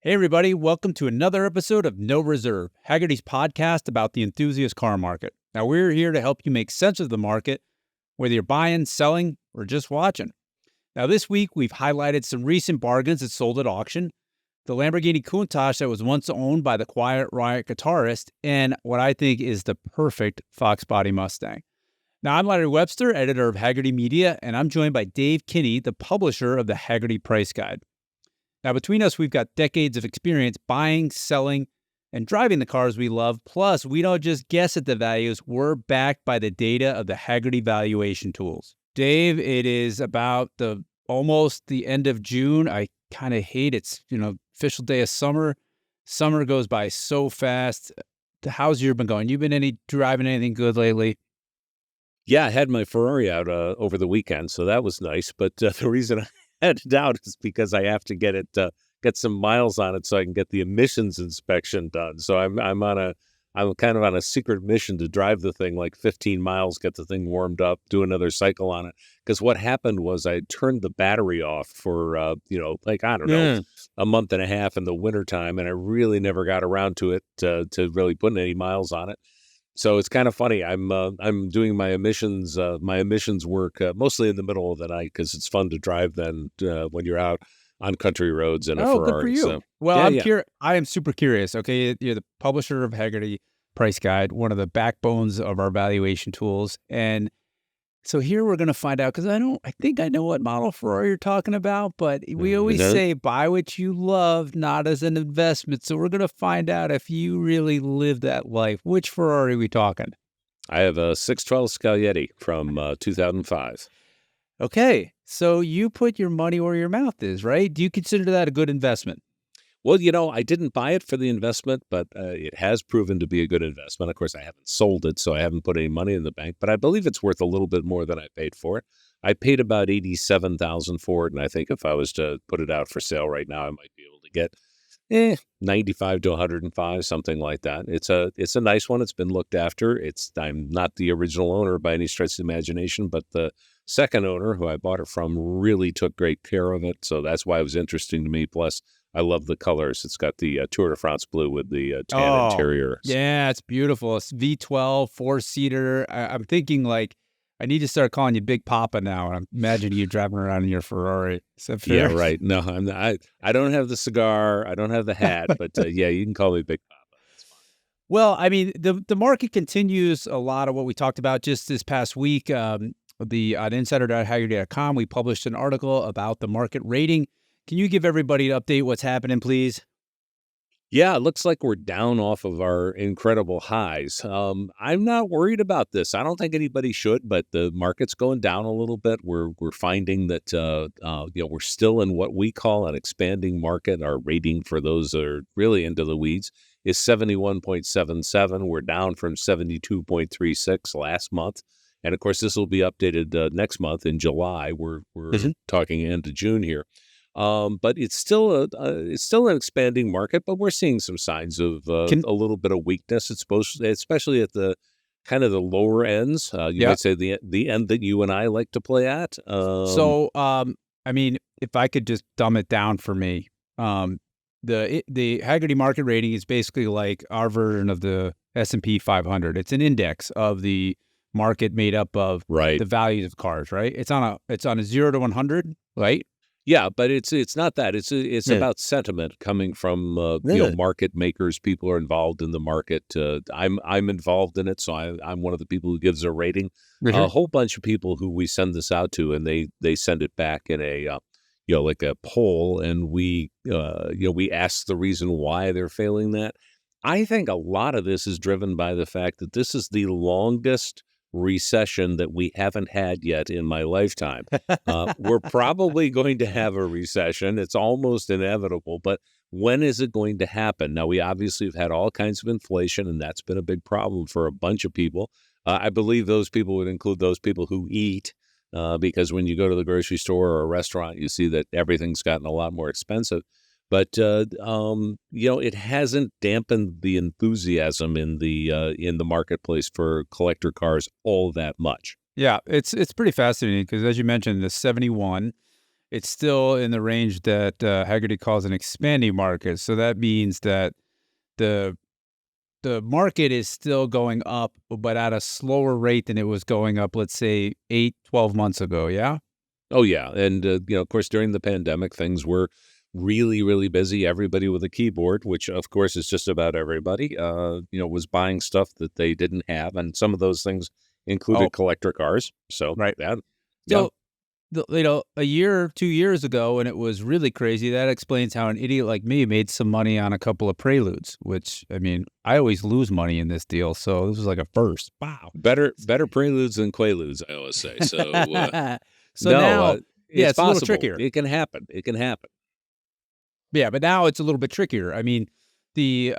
Hey, everybody. Welcome to another episode of No Reserve, Hagerty's podcast about the enthusiast car market. Now, we're here to help you make sense of the market, whether you're buying, selling, or just watching. Now, this week, we've highlighted some recent bargains that sold at auction, the Lamborghini Countach that was once owned by the Quiet Riot guitarist, and what I think is the perfect Fox Body Mustang. Now, I'm Larry Webster, editor of Hagerty Media, and I'm joined by Dave Kinney, the publisher of the Hagerty Price Guide. Now, between us, we've got decades of experience buying, selling, and driving the cars we love. Plus, we don't just guess at the values. We're backed by the data of the Hagerty valuation tools. Dave, it is about almost the end of June. I kind of hate it's, official day of summer. Summer goes by so fast. How's your been going? You've been driving anything good lately? Yeah, I had my Ferrari out over the weekend, so that was nice. But the reason I had it out is because I have to get some miles on it so I can get the emissions inspection done. So I'm kind of on a secret mission to drive the thing like 15 miles, get the thing warmed up, do another cycle on it. Because what happened was I turned the battery off for a month and a half in the wintertime, and I really never got around to it to really putting any miles on it. So it's kind of funny. I'm doing my emissions work mostly in the middle of the night because it's fun to drive then when you're out on country roads in a Ferrari. Good for you. So, well, I am super curious. Okay, you're the publisher of Hagerty Price Guide, one of the backbones of our valuation tools, and so here we're going to find out because I think I know what model Ferrari you're talking about, but we always say buy what you love, not as an investment. So we're going to find out if you really live that life. Which Ferrari are we talking? I have a 612 Scaglietti from 2005. Okay, so you put your money where your mouth is, right? Do you consider that a good investment? Well, I didn't buy it for the investment, but it has proven to be a good investment. Of course, I haven't sold it, so I haven't put any money in the bank, but I believe it's worth a little bit more than I paid for it. I paid about $87,000 for it, and I think if I was to put it out for sale right now, I might be able to get 95 to 105, something like that. It's a nice one. It's been looked after. I'm not the original owner by any stretch of the imagination, but the second owner, who I bought it from, really took great care of it, so that's why it was interesting to me. Plus, I love the colors. It's got the Tour de France blue with the tan interior. Yeah, it's beautiful. It's V12, four-seater. I'm thinking I need to start calling you Big Papa now. I'm imagining you driving around in your Ferrari. Is that fair? Yeah, right. No, I'm not, I don't have the cigar. I don't have the hat. But yeah, you can call me Big Papa. That's fine. Well, I mean, the market continues a lot of what we talked about just this past week. On insider.hagerty.com, we published an article about the market rating. Can you give everybody an update what's happening, please? Yeah, it looks like we're down off of our incredible highs. I'm not worried about this. I don't think anybody should, but the market's going down a little bit. We're finding that we're still in what we call an expanding market. Our rating for those that are really into the weeds is 71.77. We're down from 72.36 last month. And of course, this will be updated next month in July. We're talking into June here. But it's still an expanding market, but we're seeing some signs of a little bit of weakness. It's especially at the kind of the lower ends. Might say the end that you and I like to play at. I mean, if I could just dumb it down for me, the Hagerty market rating is basically like our version of the S&P 500. It's an index of the market made up of the values of cars, right? It's on a 0 to 100, right? Yeah, but it's not that. It's about sentiment coming from market makers. People are involved in the market. I'm involved in it, so I'm one of the people who gives a rating. A whole bunch of people who we send this out to, and they send it back in a like a poll, and we ask the reason why they're failing that. I think a lot of this is driven by the fact that this is the longest recession that we haven't had yet in my lifetime. We're probably going to have a recession. It's almost inevitable, but when is it going to happen? Now, we obviously have had all kinds of inflation, and that's been a big problem for a bunch of people. I believe those people would include those people who eat, because when you go to the grocery store or a restaurant, you see that everything's gotten a lot more expensive. But it hasn't dampened the enthusiasm in the marketplace for collector cars all that much. Yeah, it's pretty fascinating because, as you mentioned, the 71 it's still in the range that Hagerty calls an expanding market. So that means that the market is still going up, but at a slower rate than it was going up, let's say 8-12 months ago. Yeah. Oh, yeah. And, of course, during the pandemic, things were really, really busy. Everybody with a keyboard, which, of course, is just about everybody, was buying stuff that they didn't have. And some of those things included collector cars. So, right. Yeah. So, a year or 2 years ago, when it was really crazy, that explains how an idiot like me made some money on a couple of Preludes, which, I mean, I always lose money in this deal. So this was like a first. Wow. Better Preludes than Quaaludes, I always say. So, so now, it's possible. A little trickier. trickier. It can happen. Yeah, but now it's a little bit trickier. I mean, the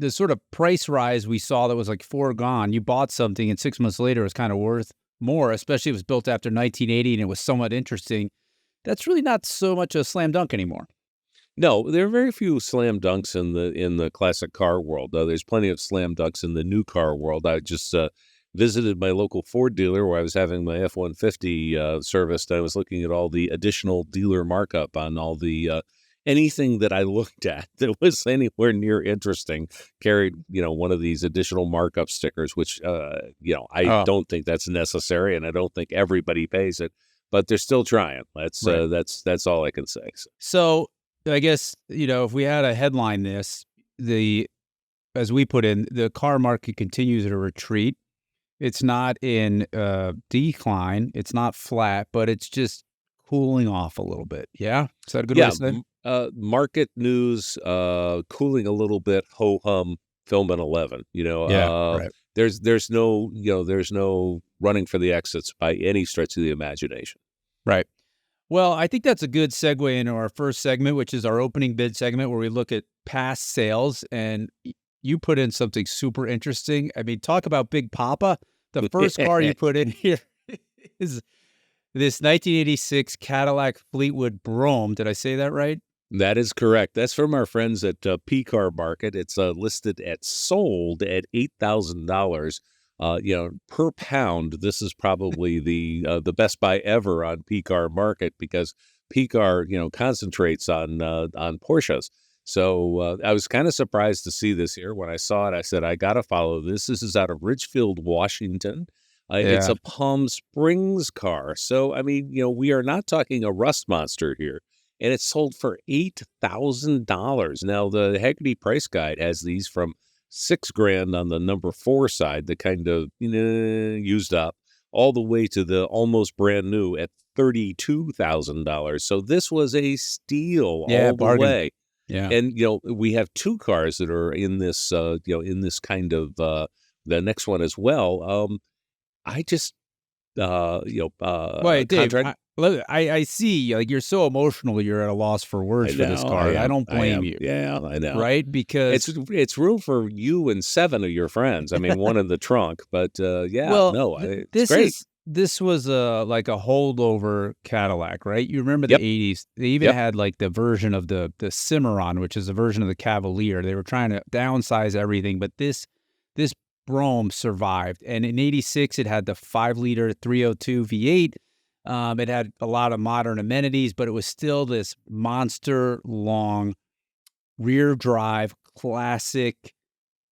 sort of price rise we saw that was like foregone. You bought something and 6 months later it was kind of worth more, especially if it was built after 1980 and it was somewhat interesting. That's really not so much a slam dunk anymore. No, there are very few slam dunks in the classic car world. There's plenty of slam dunks in the new car world. I just visited my local Ford dealer where I was having my F-150 serviced. I was looking at all the additional dealer markup on all the anything that I looked at that was anywhere near interesting carried, one of these additional markup stickers, which, I don't think that's necessary, and I don't think everybody pays it, but they're still trying. That's right. That's all I can say. So I guess, if we had a headline this, as we put in, the car market continues at a retreat. It's not in decline. It's not flat, but it's just cooling off a little bit. Yeah? Is that a good way to say? Market news, cooling a little bit, ho-hum, film at 11. Right. There's no running for the exits by any stretch of the imagination. Right. Well, I think that's a good segue into our first segment, which is our opening bid segment, where we look at past sales. And you put in something super interesting. I mean, talk about Big Papa. The first car you put in here is this 1986 Cadillac Fleetwood Brougham. Did I say that right? That is correct. That's from our friends at P-Car Market. It's listed sold at $8,000. Per pound. This is probably the best buy ever on P-Car Market because P-Car, concentrates on Porsches. So I was kind of surprised to see this here. When I saw it, I said, I got to follow this. This is out of Ridgefield, Washington. It's a Palm Springs car. So, I mean, we are not talking a rust monster here. And it's sold for $8,000. Now, the Hagerty price guide has these from $6,000 on the number 4 side, the kind of used up, all the way to the almost brand new at $32,000. So this was a steal all bargain. The way. Yeah, and we have 2 cars that are in this, in this kind of the next one as well. I just, Wait, Dave. I see. Like, you're so emotional. You're at a loss for words for this car. I don't blame you. Yeah, I know. Right? Because it's room for you and 7 of your friends. I mean, one in the trunk, but it's great. This was like a holdover Cadillac, right? You remember the 80s? They even had like the version of the Cimarron, which is a version of the Cavalier. They were trying to downsize everything, but this Brougham survived. And in 86, it had the 5-liter 302 V8. It had a lot of modern amenities, but it was still this monster long rear drive classic.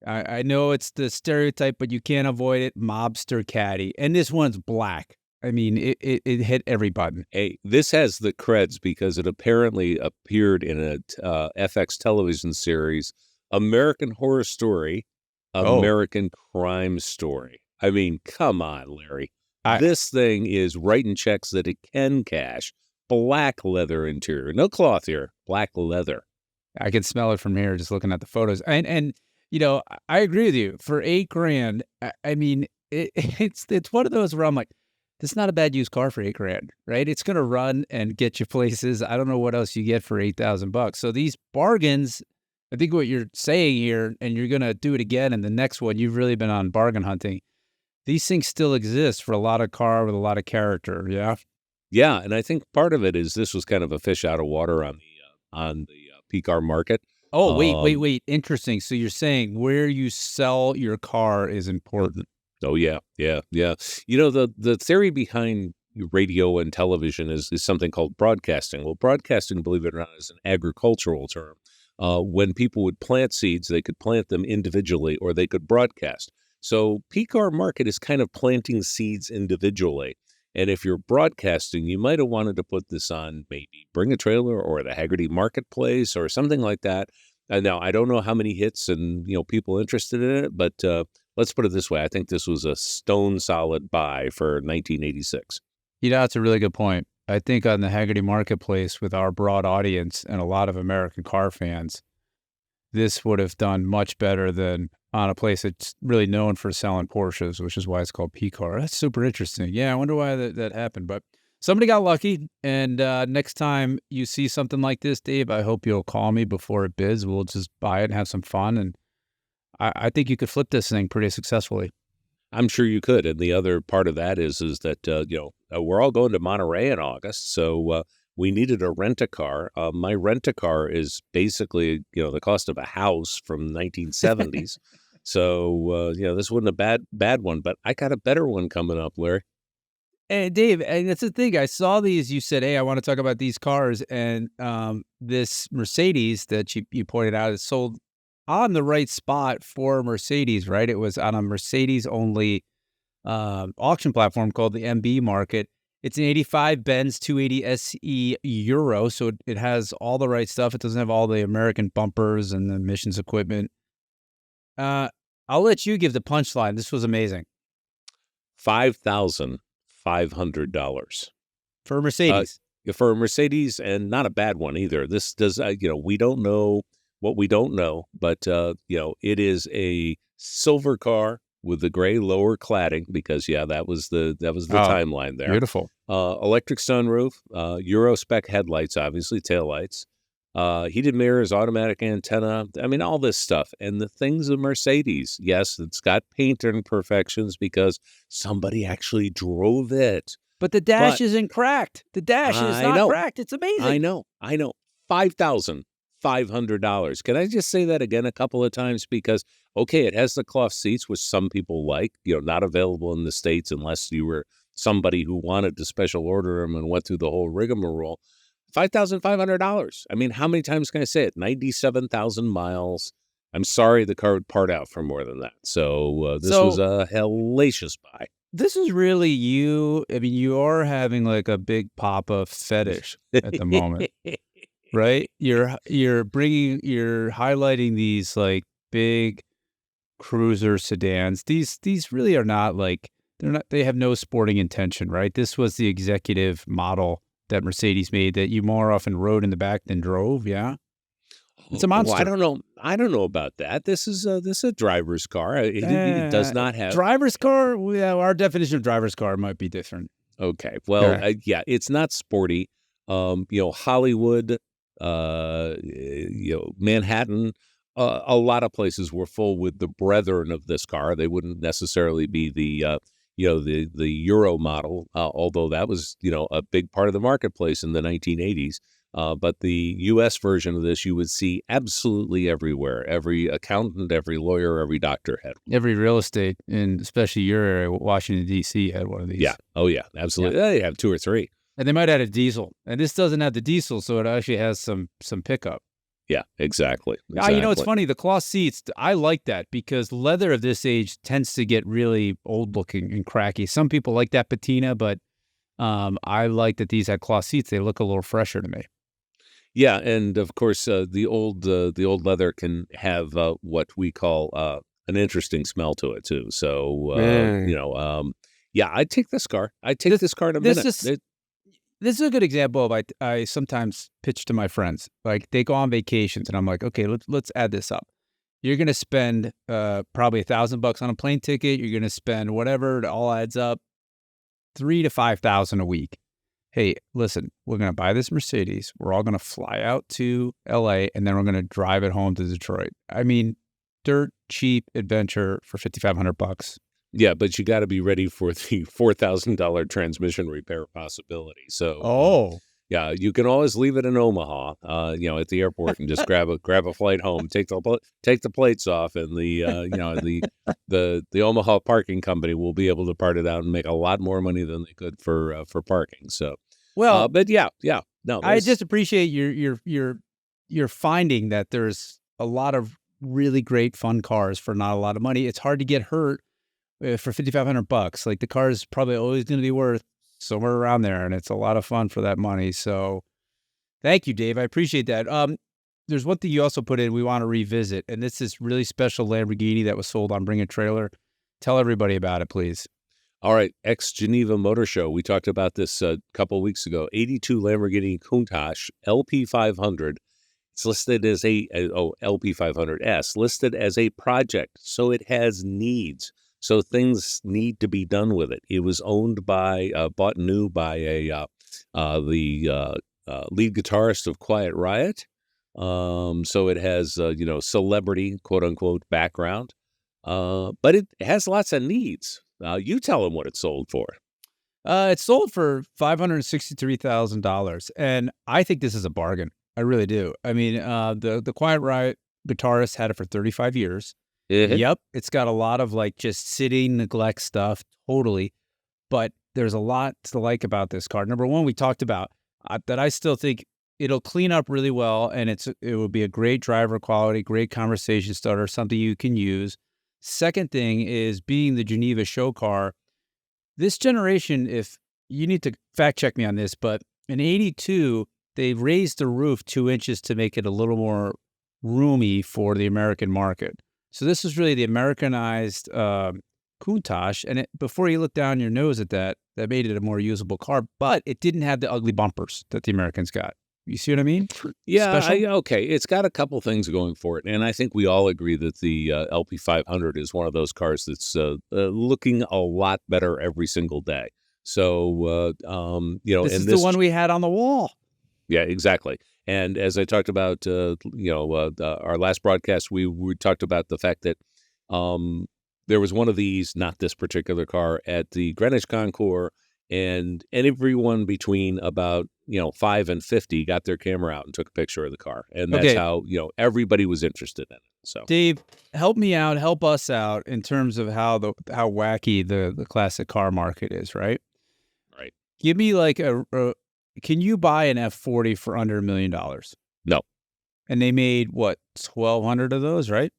I know it's the stereotype, but you can't avoid it. Mobster caddy. And this one's black. I mean, it hit every button. Hey, this has the creds because it apparently appeared in a FX television series, American Horror Story, American Crime Story. I mean, come on, Larry. This thing is writing checks that it can cash. Black leather interior. No cloth here. Black leather. I can smell it from here just looking at the photos. And I agree with you. For $8,000, I mean, it's one of those where I'm like, this is not a bad used car for $8,000, right? It's going to run and get you places. I don't know what else you get for $8,000. So these bargains, I think what you're saying here, and you're going to do it again in the next one, you've really been on bargain hunting. These things still exist for a lot of car with a lot of character, yeah? Yeah, and I think part of it is this was kind of a fish out of water on the P-Car market. Oh, wait. Interesting. So you're saying where you sell your car is important. Oh, yeah. The theory behind radio and television is something called broadcasting. Well, broadcasting, believe it or not, is an agricultural term. When people would plant seeds, they could plant them individually or they could broadcast. So P-car market is kind of planting seeds individually. And if you're broadcasting, you might have wanted to put this on maybe Bring a Trailer or the Hagerty Marketplace or something like that. Now, I don't know how many hits and people interested in it, but let's put it this way. I think this was a stone solid buy for 1986. That's a really good point. I think on the Hagerty Marketplace, with our broad audience and a lot of American car fans, this would have done much better than on a place that's really known for selling Porsches, which is why it's called P-Car. That's super interesting. Yeah, I wonder why that happened. But somebody got lucky, and next time you see something like this, Dave, I hope you'll call me before it bids. We'll just buy it and have some fun, and I think you could flip this thing pretty successfully. I'm sure you could. And the other part of that is that, we're all going to Monterey in August. So we needed a rent-a-car. My rent-a-car is basically, the cost of a house from 1970s. So, this wasn't a bad one, but I got a better one coming up, Larry. Hey, Dave, that's the thing. I saw these. You said, hey, I want to talk about these cars. And this Mercedes that you pointed out is sold on the right spot for Mercedes, right? It was on a Mercedes-only auction platform called the MB Market. It's an 85 Benz 280 SE Euro, so it has all the right stuff. It doesn't have all the American bumpers and the emissions equipment. I'll let you give the punchline. This was amazing. $5,500 for a Mercedes. For a Mercedes, and not a bad one either. This does, we don't know what we don't know, but it is a silver car with the gray lower cladding because that was the timeline there. Beautiful. Electric sunroof, Euro spec headlights, obviously taillights, heated mirrors, automatic antenna. I mean, all this stuff. And the thing's a Mercedes. Yes, it's got paint imperfections because somebody actually drove it. But the dash isn't cracked. The dash is not cracked. It's amazing. I know. $5,500. Can I just say that again a couple of times? Because, okay, it has the cloth seats, which some people like, not available in the States unless you were somebody who wanted to special order them and went through the whole rigmarole. $5,500. I mean, how many times can I say it? 97,000 miles. I'm sorry the car would part out for more than that. So this was a hellacious buy. This is really you. I mean, you are having like a big Papa fetish at the moment. Right? You're highlighting these like big cruiser sedans. These really are not like, they have no sporting intention, right? This was the executive model that Mercedes made that you more often rode in the back than drove. Yeah. It's a monster. Well, I don't know about that. This is a driver's car. It does not have driver's car. Yeah, our definition of driver's car might be different. Okay. Well, it's not sporty. Hollywood, Manhattan, a lot of places were full with the brethren of this car. They wouldn't necessarily be the Euro model, although that was, a big part of the marketplace in the 1980s. But the U.S. version of this, you would see absolutely everywhere. Every accountant, every lawyer, every doctor had one. Every real estate, and especially your area, Washington, D.C., had one of these. Yeah. Oh, yeah. Absolutely. Yeah. They have two or three. And they might add a diesel. And this doesn't have the diesel, so it actually has some pickup. Yeah, exactly. It's funny. The cloth seats, I like that because leather of this age tends to get really old looking and cracky. Some people like that patina, but I like that these had cloth seats. They look a little fresher to me. Yeah, and of course, the old leather can have what we call an interesting smell to it too. So I'd take this car. I'd take this car in a minute. This is a good example of I sometimes pitch to my friends. Like they go on vacations, and I'm like, okay, let's add this up. You're gonna spend probably $1,000 on a plane ticket. You're gonna spend whatever it all adds up, $3,000 to $5,000 a week. Hey, listen, we're going to buy this Mercedes. We're all going to fly out to LA, and then we're going to drive it home to Detroit. I mean, dirt cheap adventure for $5,500. Yeah, but you got to be ready for the $4,000 transmission repair possibility. So, Yeah, you can always leave it in Omaha, at the airport, and just grab a flight home. Take the plates off, and the Omaha parking company will be able to part it out and make a lot more money than they could for parking. So, Well, but yeah, no, I just appreciate your finding that there's a lot of really great fun cars for not a lot of money. It's hard to get hurt for $5,500. Like the car is probably always going to be worth somewhere around there, and it's a lot of fun for that money. So thank you, Dave. I appreciate that. There's one thing you also put in we want to revisit, and it's this really special Lamborghini that was sold on Bring a Trailer. Tell everybody about it, please. All right, ex-Geneva Motor Show. We talked about this a couple of weeks ago. 82 Lamborghini Countach LP500. It's listed as LP500S, listed as a project, so it has needs. So things need to be done with it. It was owned bought new by the lead guitarist of Quiet Riot. So it has, celebrity, quote unquote, background. But it has lots of needs. You tell them what it sold for. It's sold for $563,000, and I think this is a bargain. I really do. I mean, the Quiet Riot guitarist had it for 35 years. Mm-hmm. Yep, it's got a lot of like just sitting neglect stuff, totally. But there's a lot to like about this car. Number one, we talked about that I still think it'll clean up really well, and it would be a great driver quality, great conversation starter, something you can use. Second thing is being the Geneva show car. This generation, if you need to fact check me on this, but in 82, they raised the roof 2 inches to make it a little more roomy for the American market. So this is really the Americanized Countach, and before you look down your nose at that made it a more usable car, but it didn't have the ugly bumpers that the Americans got. You see what I mean? Yeah, okay. It's got a couple things going for it, and I think we all agree that the LP500 is one of those cars that's looking a lot better every single day. So, this is the one we had on the wall. Yeah, exactly. And as I talked about, our last broadcast, we talked about the fact that there was one of these, not this particular car, at the Greenwich Concours, and everyone between about 5 and 50 got their camera out and took a picture of the car, and that's how everybody was interested in it. So, Dave, help me out, help us out in terms of how wacky the classic car market is, right? Right. Give me like can you buy an F40 for under $1 million? No. And they made, what, 1,200 of those, right?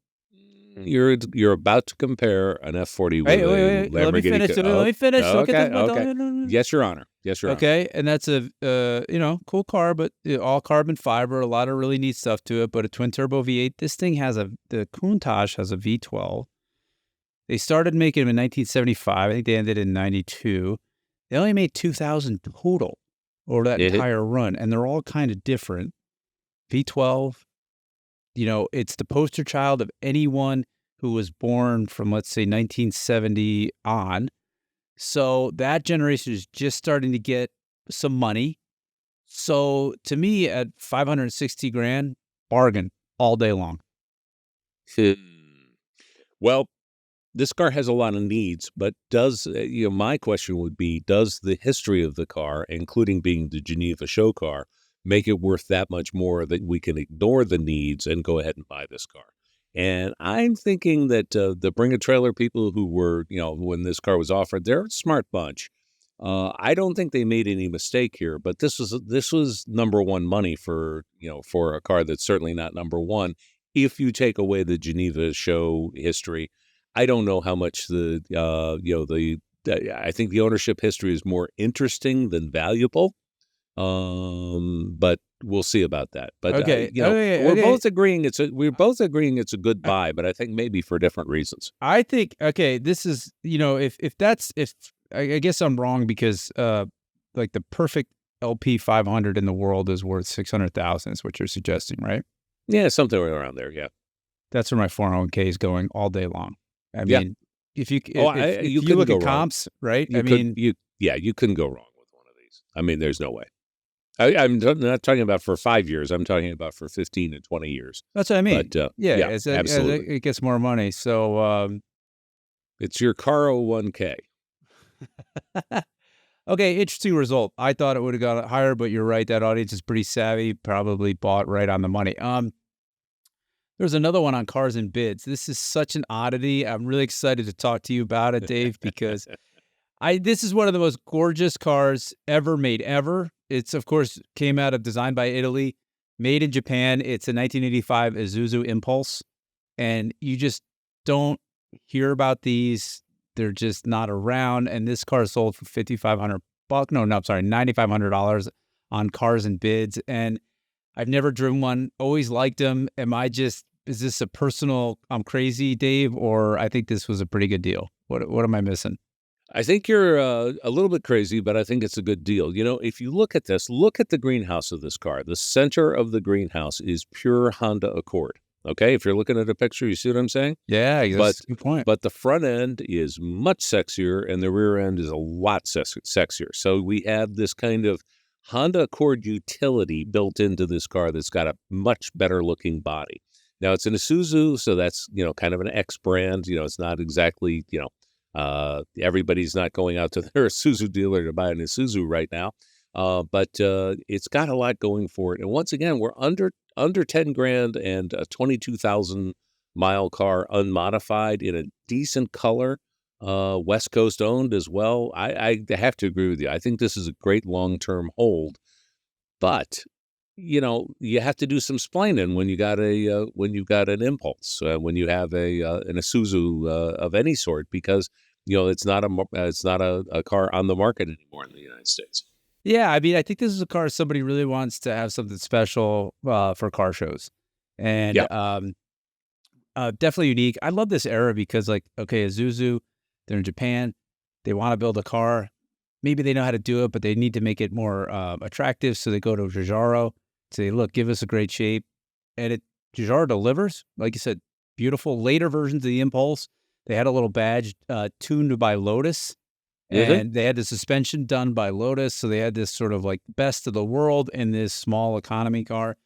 You're about to compare an F40 with a Lamborghini. Let me finish. Let me finish. Okay. Yes, Your Honor. Yes, Your Honor. Okay, and that's a cool car, but all carbon fiber, a lot of really neat stuff to it. But a twin turbo V8. This thing the Countach has a V12. They started making them in 1975. I think they ended in 92. They only made 2,000 total over that entire run, and they're all kind of different. V12, it's the poster child of anyone who was born from, let's say, 1970 on. So that generation is just starting to get some money. So to me, at $560,000, bargain all day long. Well, this car has a lot of needs, but my question would be, does the history of the car, including being the Geneva show car, make it worth that much more that we can ignore the needs and go ahead and buy this car? And I'm thinking that the Bring a Trailer people who were, when this car was offered, they're a smart bunch. I don't think they made any mistake here, but this was number one money for a car that's certainly not number one. If you take away the Geneva show history, I don't know how much I think the ownership history is more interesting than valuable. But we'll see about that. But we're both agreeing it's a good buy, but I think maybe for different reasons. I think this is if I guess I'm wrong because like the perfect LP500 in the world is worth $600,000 is what you're suggesting, right? Yeah, something around there. Yeah, that's where my 401k is going all day long. I mean, if you look at comps, right? You couldn't go wrong with one of these. I mean, there's no way. I'm not talking about for 5 years. I'm talking about for 15 and 20 years. That's what I mean. But, absolutely. It gets more money. So it's your car 01k. Okay, interesting result. I thought it would have got higher, but you're right. That audience is pretty savvy. Probably bought right on the money. There's another one on cars and bids. This is such an oddity. I'm really excited to talk to you about it, Dave, because this is one of the most gorgeous cars ever made ever. It's, of course, came out of designed by Italy, made in Japan. It's a 1985 Isuzu Impulse, and you just don't hear about these. They're just not around. And this car sold for $5,500. No, I'm sorry, $9,500 on cars and bids. And I've never driven one. Always liked them. Is this a personal, I'm crazy, Dave, or I think this was a pretty good deal? What am I missing? I think you're a little bit crazy, but I think it's a good deal. If you look at this, look at the greenhouse of this car. The center of the greenhouse is pure Honda Accord. Okay, if you're looking at a picture, you see what I'm saying? Yeah, that's a good point. But the front end is much sexier, and the rear end is a lot sexier. So we have this kind of Honda Accord utility built into this car that's got a much better looking body. Now, it's an Isuzu, so that's, kind of an X brand. It's not exactly, everybody's not going out to their Isuzu dealer to buy an Isuzu right now. But it's got a lot going for it. And once again, we're under 10 grand and a 22,000 mile car unmodified in a decent color, West Coast owned as well. I have to agree with you. I think this is a great long-term hold, but you have to do some splaining when you got an Impulse, when you have an Isuzu of any sort, because it's not a car on the market anymore in the United States. Yeah, I mean, I think this is a car somebody really wants to have something special for car shows, and definitely unique. I love this era because, Isuzu, they're in Japan, they want to build a car. Maybe they know how to do it, but they need to make it more attractive, so they go to Giugiaro, say, "Look, give us a great shape," and Giugiaro delivers. Like you said, beautiful. Later versions of the Impulse, they had a little badge tuned by Lotus. And they had the suspension done by Lotus, so they had this sort of like best of the world in this small economy car.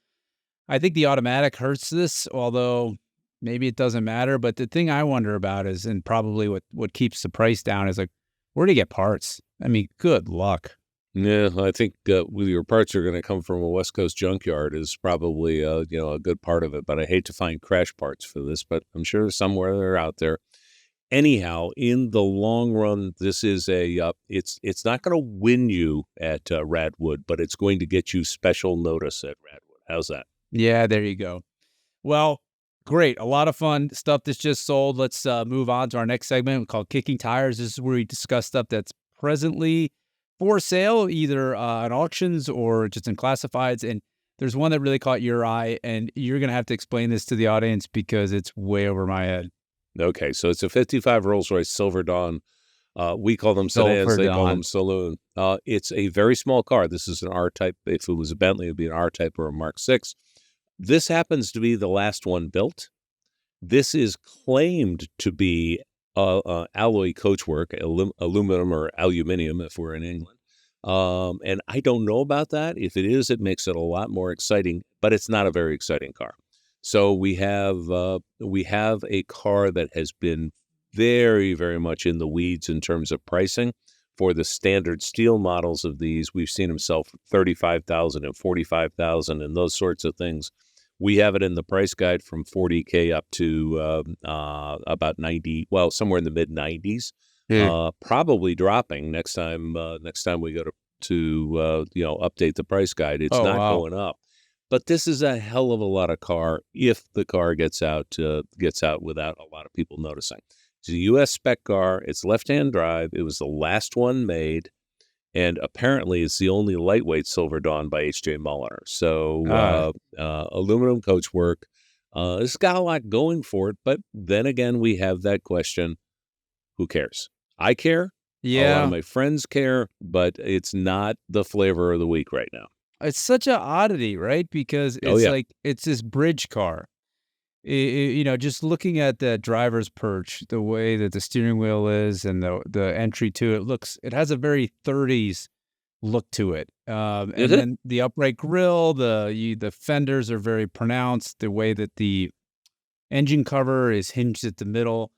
I think the automatic hurts this, although maybe it doesn't matter. But the thing I wonder about is, and probably what keeps the price down, is like, where do you get parts? I mean, good luck. Yeah, I think your parts are going to come from a West Coast junkyard is probably a good part of it. But I hate to find crash parts for this, but I'm sure somewhere they're out there. Anyhow, in the long run, this is it's not going to win you at Radwood, but it's going to get you special notice at Radwood. How's that? Yeah, there you go. Well, great. A lot of fun stuff that's just sold. Let's move on to our next segment called Kicking Tires. This is where we discuss stuff that's presently for sale, either at auctions or just in classifieds. And there's one that really caught your eye, and you're going to have to explain this to the audience because it's way over my head. Okay, so it's a 55 Rolls-Royce Silver Dawn. We call them sedans, they call them saloon. It's a very small car. This is an R-Type. If it was a Bentley, it would be an R-Type or a Mark 6. This happens to be the last one built. This is claimed to be alloy coachwork, aluminum or aluminium if we're in England. And I don't know about that. If it is, it makes it a lot more exciting, but it's not a very exciting car. So we have a car that has been very, very much in the weeds in terms of pricing. For the standard steel models of these, we've seen them sell for $35,000 and $45,000 and those sorts of things. We have it in the price guide from $40K up to about 90, well, somewhere in the mid 90s. Probably dropping next time we go to update the price guide. It's not going up. But this is a hell of a lot of car if the car gets out without a lot of people noticing. It's a U.S. spec car. It's left-hand drive. It was the last one made, and apparently it's the only lightweight Silver Dawn by H.J. Muller. So aluminum coachwork. It's got a lot going for it, but then again, we have that question, who cares? I care. Yeah. A lot of my friends care, but it's not the flavor of the week right now. It's such an oddity, right? Because it's it's this bridge car. Just looking at the driver's perch, the way that the steering wheel is and the entry to it has a very 30s look to it. And then the upright grille, the fenders are very pronounced. The way that the engine cover is hinged at the middle.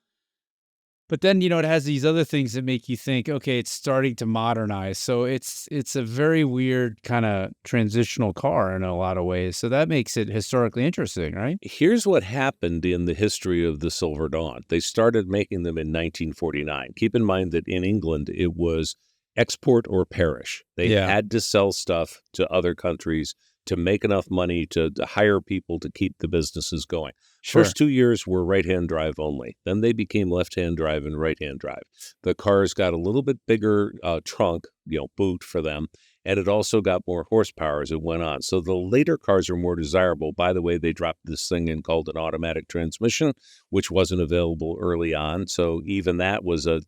But then, it has these other things that make you think, okay, it's starting to modernize. So it's a very weird kind of transitional car in a lot of ways. So that makes it historically interesting, right? Here's what happened in the history of the Silver Dawn. They started making them in 1949. Keep in mind that in England, it was export or perish. They had to sell stuff to other countries to make enough money to hire people to keep the businesses going. Sure. First 2 years were right-hand drive only. Then they became left-hand drive and right-hand drive. The cars got a little bit bigger trunk, boot for them, and it also got more horsepower as it went on. So the later cars are more desirable. By the way, they dropped this thing in called an automatic transmission, which wasn't available early on. So even that was a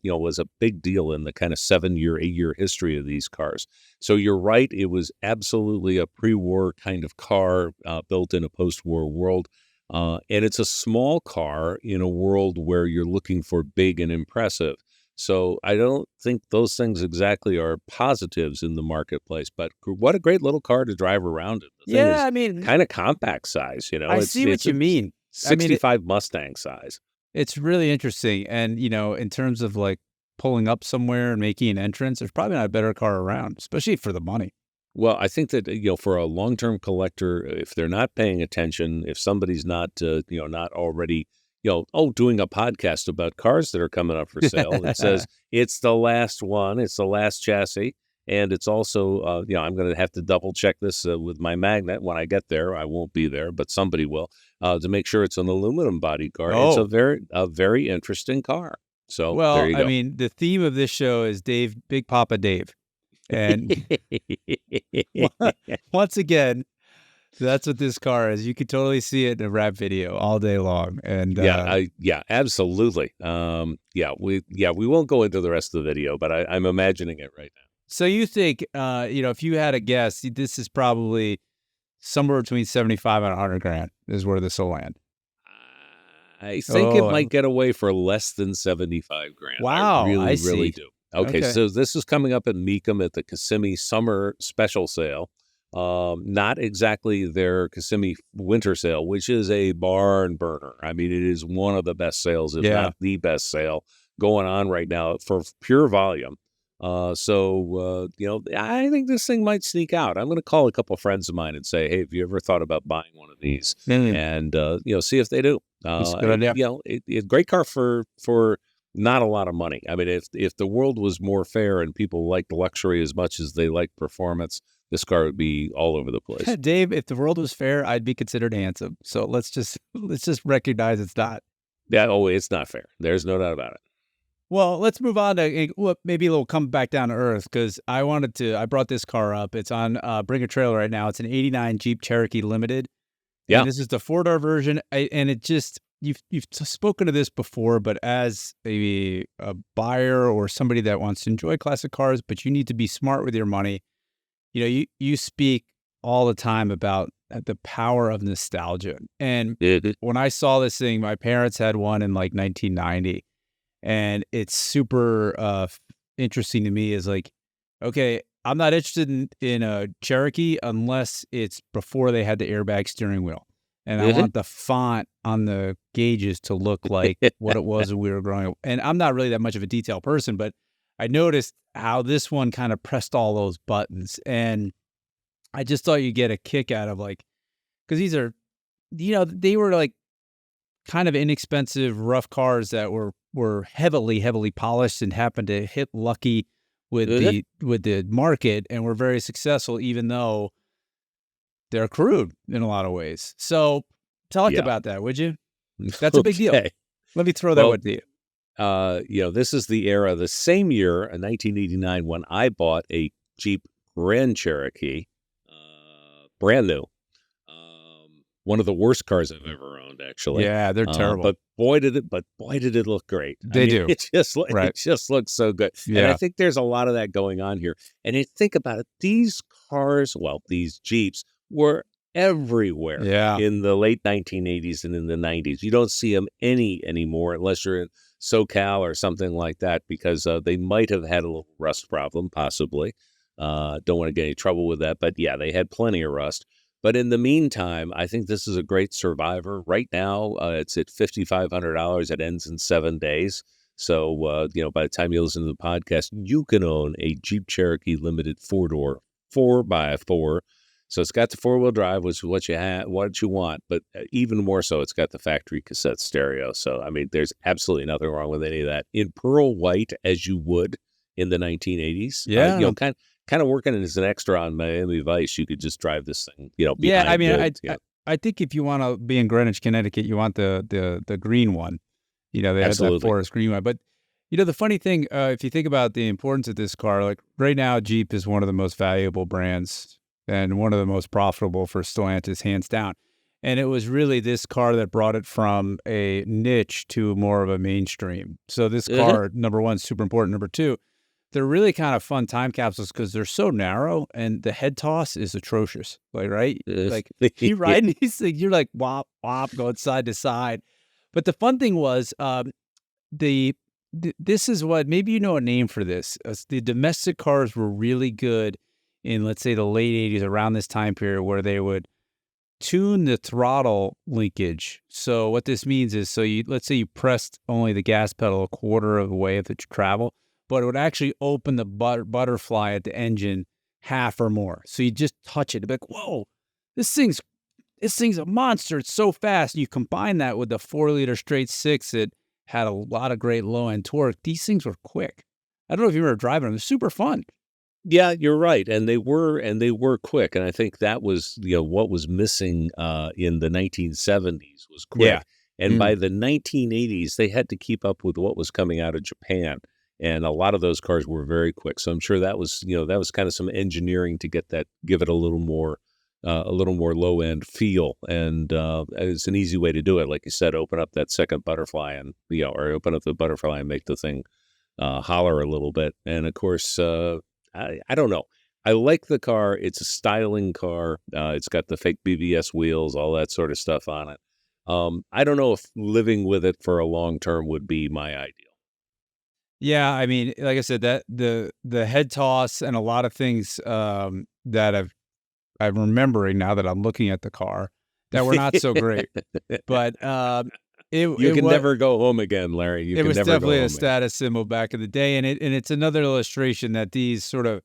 big deal in the kind of 7-year, 8-year history of these cars. So you're right. It was absolutely a pre-war kind of car built in a post-war world. And it's a small car in a world where you're looking for big and impressive. So I don't think those things exactly are positives in the marketplace, but what a great little car to drive around in. The thing I mean, kind of compact size, I see what you mean. 65 Mustang size. It's really interesting. And, in terms of like pulling up somewhere and making an entrance, there's probably not a better car around, especially for the money. Well, I think that, for a long-term collector, if they're not paying attention, if somebody's not, not already, doing a podcast about cars that are coming up for sale, it says it's the last one, it's the last chassis, and it's also, I'm going to have to double-check this with my magnet when I get there. I won't be there, but somebody will, to make sure it's an aluminum body car. Oh. It's a very interesting car. So, well, there you go. I mean, the theme of this show is Big Papa Dave. And once again, that's what this car is. You could totally see it in a rap video all day long. And absolutely. We won't go into the rest of the video, but I'm imagining it right now. So you think, if you had a guess, this is probably somewhere between 75 and 100 grand is where this will land. I think it might get away for less than 75 grand. Wow, I really do. Okay, so this is coming up at Mecum at the Kissimmee Summer Special Sale. Not exactly their Kissimmee Winter Sale, which is a barn burner. I mean, it is one of the best sales, if not the best sale going on right now for pure volume. I think this thing might sneak out. I'm going to call a couple of friends of mine and say, hey, have you ever thought about buying one of these? And, see if they do. That's a good idea. It's a great car for not a lot of money. I mean, if the world was more fair and people liked luxury as much as they like performance, this car would be all over the place. Dave, if the world was fair, I'd be considered handsome. So let's just recognize it's not. Yeah, it's not fair. There's no doubt about it. Well, let's move on to maybe a little come back down to earth because I brought this car up. It's on Bring a Trailer right now. It's an 89 Jeep Cherokee Limited. Yeah. And this is the 4-door version. And it just, you've spoken to this before, but as a buyer or somebody that wants to enjoy classic cars, but you need to be smart with your money. You speak all the time about the power of nostalgia. And when I saw this thing, my parents had one in like 1990. And it's super interesting to me is like, okay, I'm not interested in a Cherokee unless it's before they had the airbag steering wheel. And I want the font on the gauges to look like what it was when we were growing up. And I'm not really that much of a detail person, but I noticed how this one kind of pressed all those buttons. And I just thought you'd get a kick out of like, because these are, they were like kind of inexpensive, rough cars that were heavily, heavily polished and happened to hit lucky with the market and were very successful, even though they're crude in a lot of ways. So talk about that, would you? That's a big deal. Let me throw that one to you. This is the era, the same year, in 1989, when I bought a Jeep Grand Cherokee, brand new. One of the worst cars I've ever owned, actually. Yeah, they're terrible. But boy did it look great. They do. It just looks so good. Yeah. And I think there's a lot of that going on here. And you think about it, these cars, these Jeeps were everywhere in the late 1980s and in the 90s. You don't see them anymore unless you're in SoCal or something like that, because they might have had a little rust problem, possibly. Don't want to get any trouble with that. But yeah, they had plenty of rust. But in the meantime, I think this is a great survivor. Right now, it's at $5,500. It ends in 7 days. So, by the time you listen to the podcast, you can own a Jeep Cherokee Limited 4-door, 4x4. So it's got the 4-wheel drive, which is what you want, but even more so, it's got the factory cassette stereo. So, I mean, there's absolutely nothing wrong with any of that. In pearl white, as you would in the 1980s. Yeah. Kind of working as an extra on Miami Vice, you could just drive this thing, Yeah, I mean, behind I think if you want to be in Greenwich, Connecticut, you want the green one. They had Absolutely. that forest green one. But, the funny thing, if you think about the importance of this car, like right now, Jeep is one of the most valuable brands and one of the most profitable for Stellantis, hands down. And it was really this car that brought it from a niche to more of a mainstream. So this car, number one, super important. Number two, they're really kind of fun time capsules because they're so narrow and the head toss is atrocious. Like you riding these things, you're like wop, wop, going side to side. But the fun thing was this is what, maybe you know a name for this. The domestic cars were really good in, let's say, the late 80s, around this time period, where they would tune the throttle linkage. So what this means is, let's say you pressed only the gas pedal a quarter of the way of the travel, but it would actually open the butterfly at the engine half or more. So you just touch it, it'd be like, whoa, this thing's a monster. It's so fast. You combine that with the 4-liter straight six that had a lot of great low end torque. These things were quick. I don't know if you remember driving them. They're super fun. Yeah, you're right, and they were quick, and I think that was what was missing in the 1970s was quick. Yeah. And by the 1980s, they had to keep up with what was coming out of Japan, and a lot of those cars were very quick. So I'm sure that was kind of some engineering to give it a little more low end feel, and it's an easy way to do it. Like you said, open up that second butterfly and or open up the butterfly and make the thing holler a little bit. And of course, I don't know. I like the car. It's a styling car. It's got the fake BBS wheels, all that sort of stuff on it. I don't know if living with it for a long term would be my ideal. Yeah, I mean, like I said, that the head toss and a lot of things that I'm remembering now that I'm looking at the car that were not so great. But you can never go home again, Larry. It was definitely a status symbol back in the day, and it's another illustration that these sort of,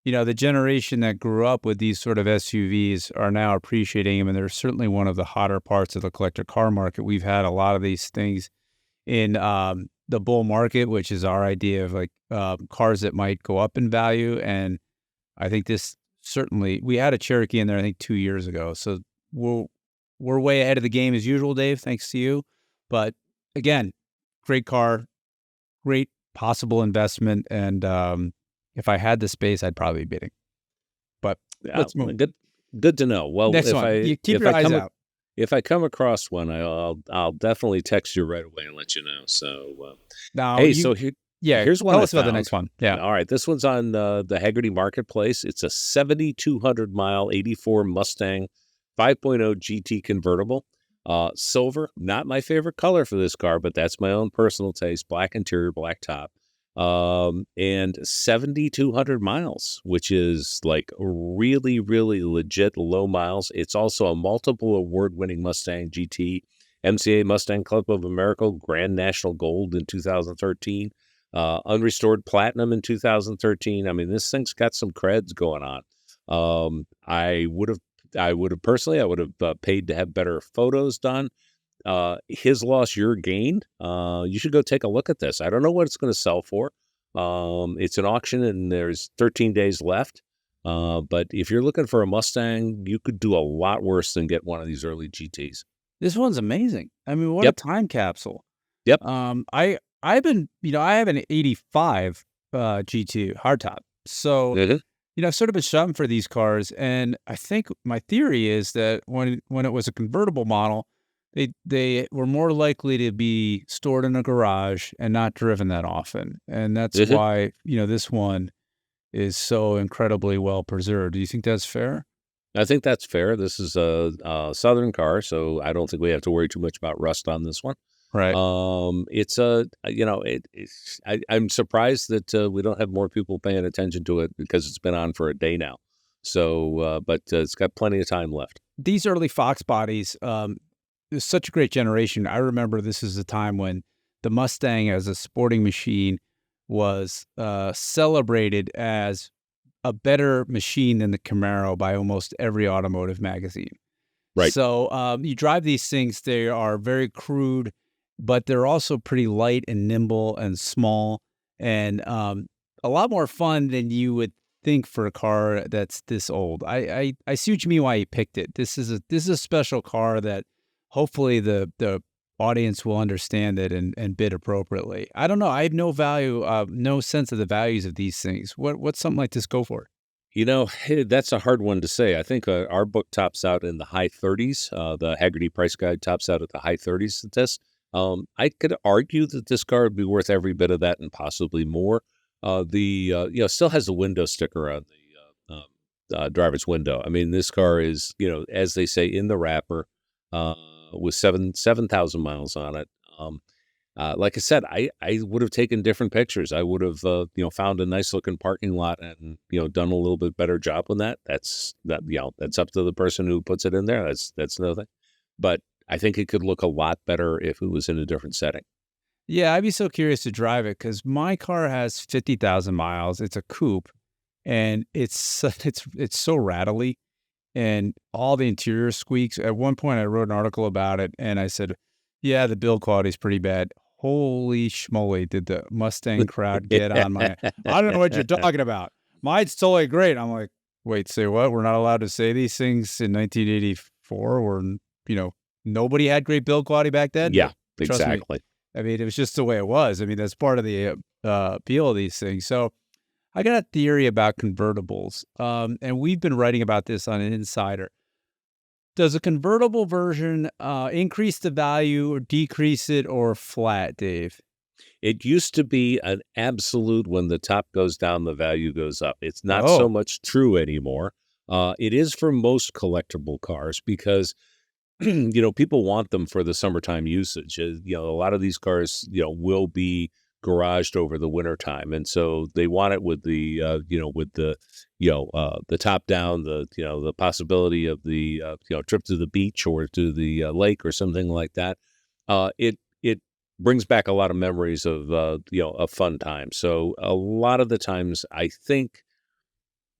the generation that grew up with these sort of SUVs are now appreciating them, and they're certainly one of the hotter parts of the collector car market. We've had a lot of these things in the bull market, which is our idea of like cars that might go up in value, and I think this certainly, we had a Cherokee in there, I think 2 years ago, so we're way ahead of the game as usual, Dave, thanks to you. But again, great car, great possible investment, and if I had the space, I'd probably be bidding. But let's move. Good to know. Well, next one. You keep your eyes out. If I come across one, I'll definitely text you right away and let you know. So now, here's one. Tell us about the next one. Yeah. All right. This one's on the Hagerty Marketplace. It's a 7,200 mile 84 Mustang 5.0 GT convertible. Silver, not my favorite color for this car, but that's my own personal taste. Black interior, black top. And 7,200 miles, which is like really, really legit low miles. It's also a multiple award-winning Mustang GT, MCA Mustang Club of America Grand National Gold in 2013, unrestored platinum in 2013. I mean, this thing's got some creds going on. I would have paid to have better photos done. His loss, your gain. You should go take a look at this. I don't know what it's going to sell for. It's an auction and there's 13 days left. But if you're looking for a Mustang, you could do a lot worse than get one of these early GTs. This one's amazing. I mean, what a time capsule. Yep. I have an 85 GT hardtop. So, I've sort of been shopping for these cars, and I think my theory is that when it was a convertible model, they were more likely to be stored in a garage and not driven that often. And that's why, this one is so incredibly well preserved. Do you think that's fair? I think that's fair. This is a Southern car, so I don't think we have to worry too much about rust on this one. Right. I'm surprised that we don't have more people paying attention to it because it's been on for a day now. So, but it's got plenty of time left. These early Fox bodies, it was such a great generation. I remember this is the time when the Mustang as a sporting machine was celebrated as a better machine than the Camaro by almost every automotive magazine. Right. So you drive these things, they are very crude, but they're also pretty light and nimble and small, and a lot more fun than you would think for a car that's this old. I see what you mean why you picked it. This is a special car that hopefully the audience will understand it and bid appropriately. I don't know. I have no sense of the values of these things. What's something like this go for? That's a hard one to say. I think our book tops out in the high 30s. The Hagerty price guide tops out at the high 30s at this. I could argue that this car would be worth every bit of that and possibly more. Still has the window sticker on the driver's window. I mean, this car is, as they say, in the wrapper, with 7,000 miles on it. Like I said, I would have taken different pictures. I would have, found a nice looking parking lot and, done a little bit better job on that. That's up to the person who puts it in there. That's another thing. But I think it could look a lot better if it was in a different setting. Yeah, I'd be so curious to drive it because my car has 50,000 miles. It's a coupe, and it's so rattly, and all the interior squeaks. At one point, I wrote an article about it, and I said, "Yeah, the build quality is pretty bad." Holy schmoly, did the Mustang crowd get on my... I don't know what you're talking about. Mine's totally great. I'm like, wait, say what? We're not allowed to say these things in 1984 where, nobody had great build quality back then? Yeah, Trust exactly. me. I mean, it was just the way it was. I mean, that's part of the appeal of these things. So I got a theory about convertibles, and we've been writing about this on Insider. Does a convertible version increase the value or decrease it or flat, Dave? It used to be an absolute when the top goes down, the value goes up. It's not so much true anymore. It is for most collectible cars because, people want them for the summertime usage. A lot of these cars, will be garaged over the winter time. And so they want it with the, the top down, the possibility of the, trip to the beach or to the lake or something like that. It brings back a lot of memories of, a fun time. So a lot of the times, I think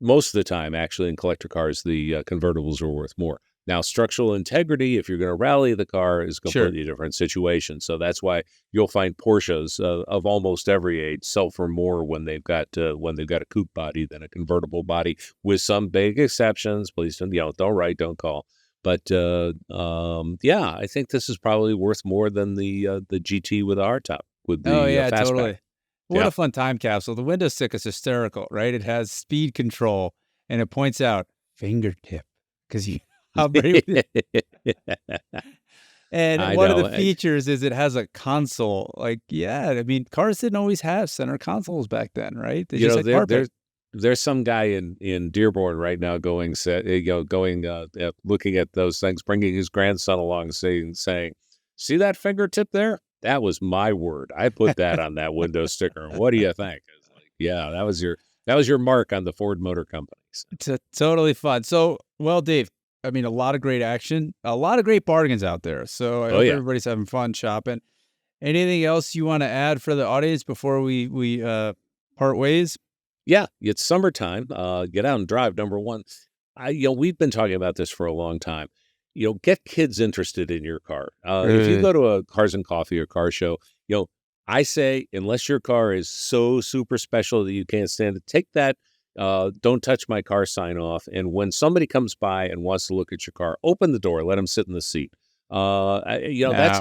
most of the time, actually, in collector cars, the convertibles are worth more. Now, structural integrity, if you're going to rally the car, is a completely different situation. So that's why you'll find Porsches of almost every age sell for more when they've got a coupe body than a convertible body, with some big exceptions. Please don't write, don't call. But I think this is probably worth more than the GT with the hardtop with the fastback. Totally. What a fun time capsule. The window stick is hysterical, right? It has speed control, and it points out fingertip because you. And one of the features is it has a console. Cars didn't always have center consoles back then, right? They just had carpet. There's some guy in Dearborn right now looking at those things, bringing his grandson along, saying, "See that fingertip there? That was my word. I put that on that window sticker. What do you think?" It's like, yeah, that was your mark on the Ford Motor Company. It's totally fun. So, well, Dave, I mean, a lot of great action, a lot of great bargains out there. So I hope everybody's having fun shopping. Anything else you want to add for the audience before we part ways? Yeah, it's summertime. Get out and drive. Number one, we've been talking about this for a long time. Get kids interested in your car. If you go to a Cars and Coffee or car show, I say, unless your car is so super special that you can't stand it, take that "Don't touch my car" sign off. And when somebody comes by and wants to look at your car, open the door, let them sit in the seat. That's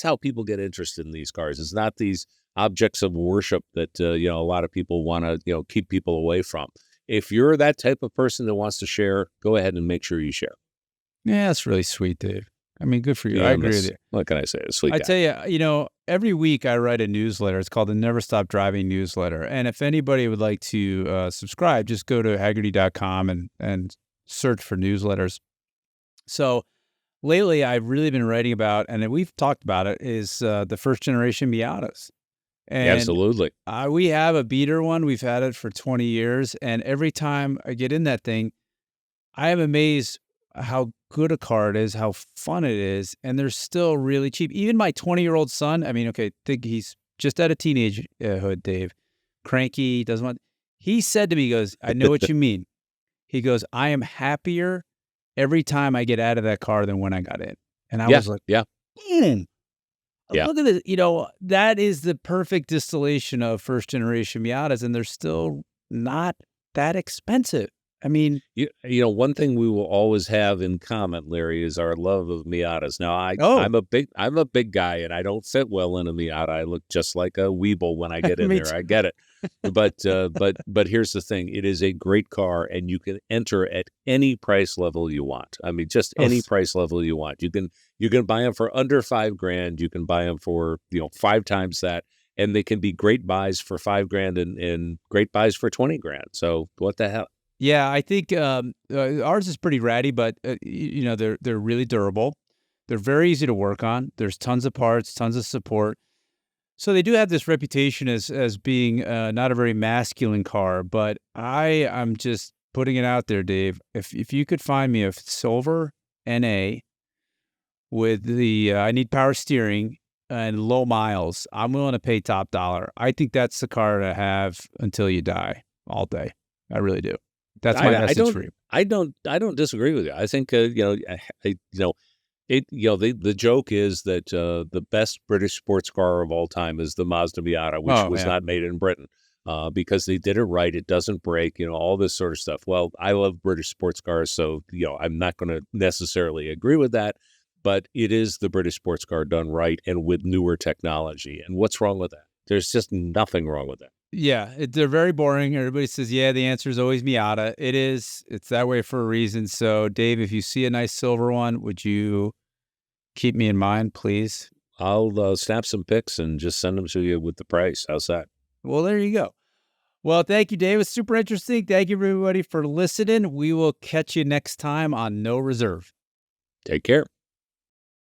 how people get interested in these cars. It's not these objects of worship that, a lot of people want to, keep people away from. If you're that type of person that wants to share, go ahead and make sure you share. Yeah, that's really sweet, Dave. I mean, good for you. Yeah, I agree with you. What can I say? Sweet guy. I tell you, every week I write a newsletter. It's called the Never Stop Driving newsletter. And if anybody would like to subscribe, just go to Hagerty.com and search for newsletters. So lately I've really been writing about, and we've talked about it, is the first generation Miatas. And absolutely. We have a beater one. We've had it for 20 years. And every time I get in that thing, I am amazed how good a car it is, how fun it is, and they're still really cheap. Even my 20-year-old son, I mean, okay, think he's just out of teenagehood, Dave, cranky, doesn't want. He said to me, he goes, I know what you mean. He goes, I am happier every time I get out of that car than when I got in. And I was like, yeah. Look at this. That is the perfect distillation of first-generation Miatas, and they're still not that expensive. I mean, one thing we will always have in common, Larry, is our love of Miatas. Now, I'm a big guy, and I don't fit well in a Miata. I look just like a weeble when I get in there. I get it, but here's the thing: it is a great car, and you can enter at any price level you want. I mean, just any price level you want. You can buy them for under $5,000. You can buy them for 5 times that, and they can be great buys for $5,000 and great buys for $20,000. So what the hell? Yeah, I think ours is pretty ratty, but they're really durable. They're very easy to work on. There's tons of parts, tons of support. So they do have this reputation as being not a very masculine car. But I'm just putting it out there, Dave. If you could find me a silver NA with the I need power steering and low miles, I'm willing to pay top dollar. I think that's the car to have until you die, all day. I really do. That's my message for you. I don't disagree with you. I think the joke is that the best British sports car of all time is the Mazda Miata, which was not made in Britain because they did it right. It doesn't break, all this sort of stuff. Well, I love British sports cars, so I'm not going to necessarily agree with that, but it is the British sports car done right and with newer technology. And what's wrong with that? There's just nothing wrong with that. Yeah, they're very boring. Everybody says, the answer is always Miata. It is. It's that way for a reason. So, Dave, if you see a nice silver one, would you keep me in mind, please? I'll snap some pics and just send them to you with the price. How's that? Well, there you go. Well, thank you, Dave. It's super interesting. Thank you, everybody, for listening. We will catch you next time on No Reserve. Take care.